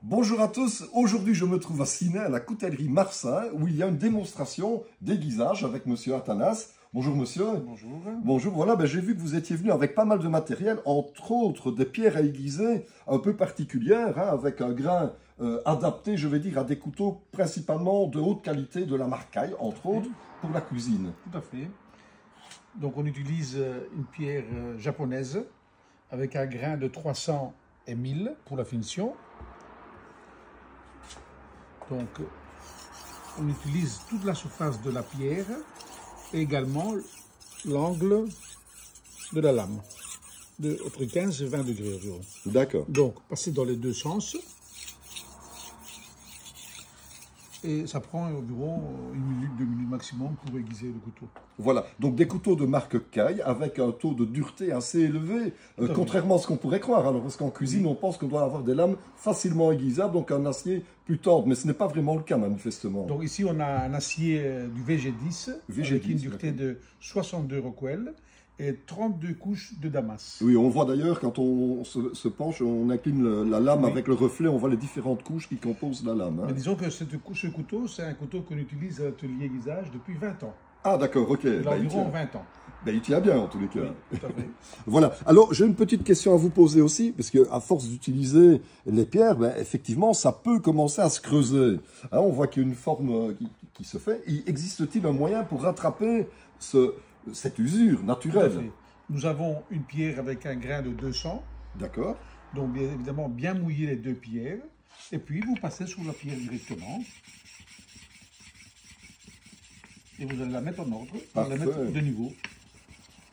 Bonjour à tous, aujourd'hui je me trouve à Ciney, à la coutellerie Marsin, où il y a une démonstration d'aiguisage avec monsieur Athanas. Bonjour monsieur. Bonjour. Bonjour, voilà, j'ai vu que vous étiez venu avec pas mal de matériel, entre autres des pierres à aiguiser un peu particulières, avec un grain adapté, je vais dire, à des couteaux principalement de haute qualité de la marque Caille, entre autres, pour la cuisine. Tout à fait. Donc on utilise une pierre japonaise avec un grain de 300 et 1000 pour la finition. Donc on utilise toute la surface de la pierre et également l'angle de la lame, de entre 15 et 20 degrés environ. D'accord. Donc passer dans les deux sens. Et ça prend environ 1 minute, 2 minutes maximum pour aiguiser le couteau. Voilà, donc des couteaux de marque Caille avec un taux de dureté assez élevé, contrairement à ce qu'on pourrait croire. Alors, parce qu'en cuisine, on pense qu'on doit avoir des lames facilement aiguisables, donc un acier plus tendre, mais ce n'est pas vraiment le cas manifestement. Donc ici, on a un acier du VG10, avec une dureté de 62 Rockwell et 32 couches de damas. Oui, on voit d'ailleurs, quand on se penche, on incline la lame avec le reflet, on voit les différentes couches qui composent la lame. Mais disons que ce couteau, c'est un couteau qu'on utilise à l'atelier aiguisage depuis 20 ans. Ah d'accord, ok. Il a environ 20 ans. Il tient bien en tous les cas. Oui, tout à fait. Voilà, alors j'ai une petite question à vous poser aussi, parce qu'à force d'utiliser les pierres, effectivement, ça peut commencer à se creuser. On voit qu'il y a une forme qui se fait. Existe-t-il un moyen pour rattraper cette usure naturelle? Tout à fait. Nous avons une pierre avec un grain de 200. D'accord. Donc, bien évidemment, bien mouiller les deux pierres. Et puis, vous passez sur la pierre directement. Et vous allez la mettre en ordre. Vous allez la mettre de niveau.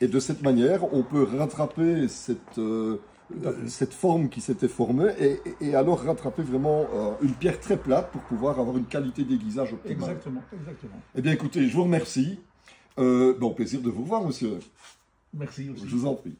Et de cette manière, on peut rattraper cette forme qui s'était formée et alors rattraper vraiment une pierre très plate pour pouvoir avoir une qualité d'aiguisage optimale. Exactement, exactement. Eh bien, écoutez, je vous remercie. Plaisir de vous voir, monsieur. Merci aussi. Je vous en prie.